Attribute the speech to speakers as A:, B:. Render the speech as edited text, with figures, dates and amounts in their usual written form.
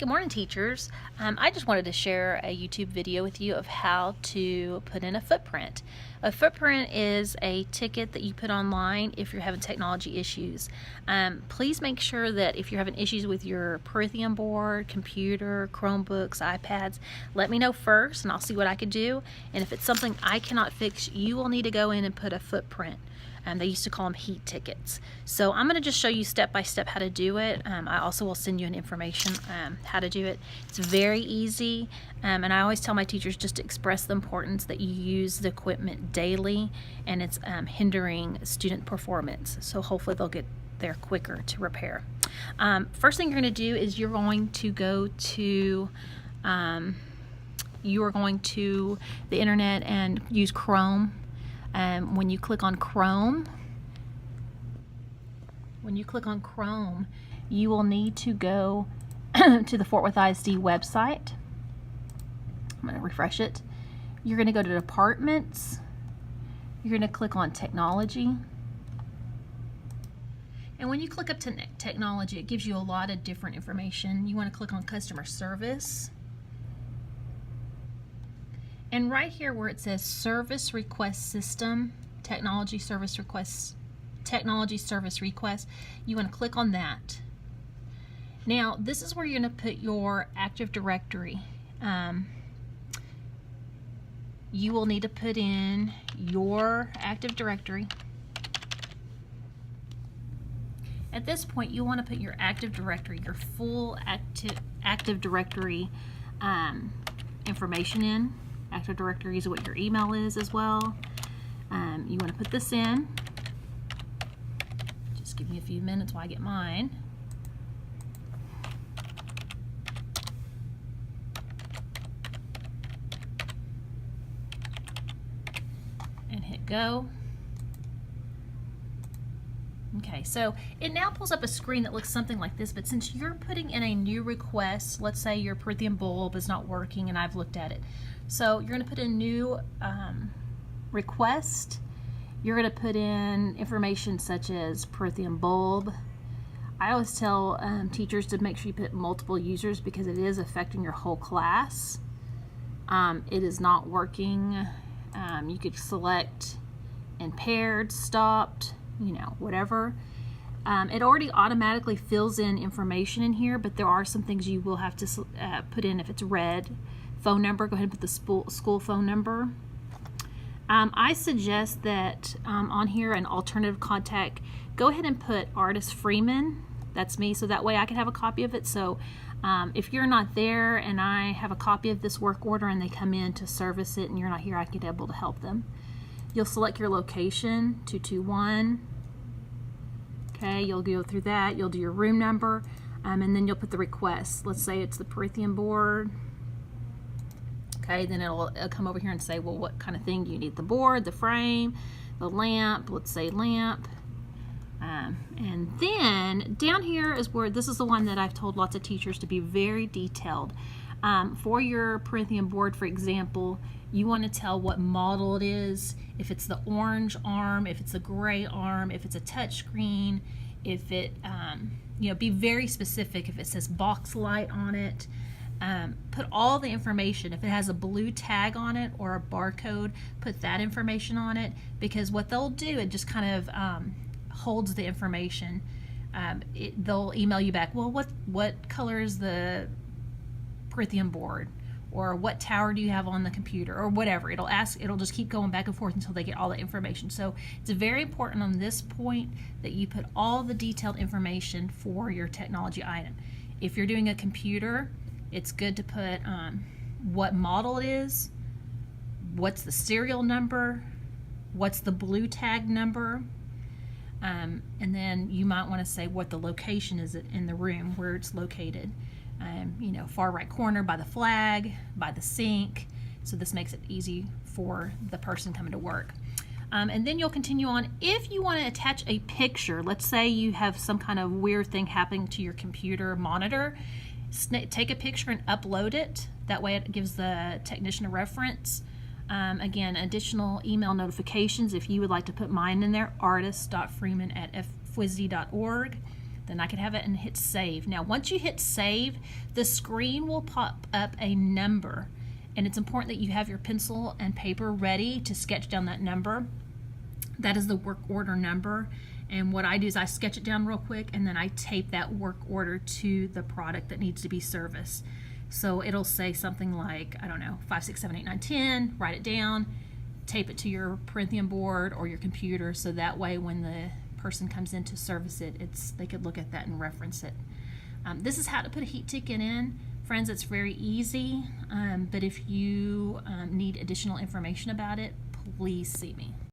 A: Good morning, teachers. I just wanted to share a YouTube video with you of how to put in a footprint. A footprint is a ticket that you put online if you're having technology issues. Please make sure that if you're having issues with your Prothean board, computer, Chromebooks, iPads, let me know first and I'll see what I can do. And if it's something I cannot fix, you will need to go in and put a footprint. They used to call them heat tickets. So I'm going to just show you step by step how to do it. I also will send you an information how to do it. It's very easy, and I always tell my teachers just to express the importance that you use the equipment daily, and it's hindering student performance. So hopefully they'll get there quicker to repair. First thing you're going to do is you're going to go to the internet and use Chrome. When you click on Chrome, you will need to go to the Fort Worth ISD website. I'm going to refresh it. You're going to go to Departments. You're going to click on Technology. And when you click up to Technology, it gives you a lot of different information. You want to click on Customer Service. And right here where it says Service Request System, Technology Service Request, you want to click on that. Now, this is where you're going to put your Active Directory. You will need to put in your Active Directory. At this point, you want to put your Active Directory, your full Active Directory information in. Active Directory is what your email is as well. You want to put this in. Just give me a few minutes while I get mine. And hit go. Okay, so it now pulls up a screen that looks something like this, but since you're putting in a new request, let's say your Prothean bulb is not working and I've looked at it. So you're going to put in a new request. You're going to put in information such as Prothean bulb. I always tell teachers to make sure you put multiple users because it is affecting your whole class. It is not working. You could select impaired, stopped, whatever. It already automatically fills in information in here, but there are some things you will have to put in if it's red. Phone number, go ahead and put the school phone number. I suggest that on here an alternative contact, go ahead and put Artist Freeman. That's me, so that way I can have a copy of it. So if you're not there and I have a copy of this work order and they come in to service it and you're not here, I can be able to help them. You'll select your location, 221. Okay, you'll go through that. You'll do your room number, and then you'll put the request. Let's say it's the Prothean board. Okay, then it'll come over here and say, well, what kind of thing do you need? The board, the frame, the lamp, let's say lamp. And then down here is where, this is the one that I've told lots of teachers to be very detailed. For your Prothean board, for example, you want to tell what model it is, if it's the orange arm, if it's the gray arm, if it's a touch screen, if it, be very specific. If it says box light on it, put all the information. If it has a blue tag on it or a barcode, put that information on it, because what they'll do, it just kind of holds the information. They'll email you back, well, what color is the Prothean board, or what tower do you have on the computer, or whatever. It'll just keep going back and forth until they get all the information. So it's very important on this point that you put all the detailed information for your technology item. If you're doing a computer, it's good to put what model it is, what's the serial number, what's the blue tag number, and then you might want to say what the location is in the room, where it's located. Far right corner, by the flag, by the sink. So this makes it easy for the person coming to work. And then you'll continue on. If you want to attach a picture, let's say you have some kind of weird thing happening to your computer monitor, take a picture and upload it. That way it gives the technician a reference. Again, additional email notifications, if you would like to put mine in there, artist.freeman@fwsd.org. then I could have it and hit save. Now, once you hit save, the screen will pop up a number, and it's important that you have your pencil and paper ready to sketch down that number. That is the work order number, and what I do is I sketch it down real quick, and then I tape that work order to the product that needs to be serviced. So it'll say something like, I don't know, 5, 6, 7, 8, 9, 10, write it down, tape it to your Promethean board or your computer, so that way when the person comes in to service it, they could look at that and reference it. This is how to put a heat ticket in. Friends, it's very easy, but if you need additional information about it, please see me.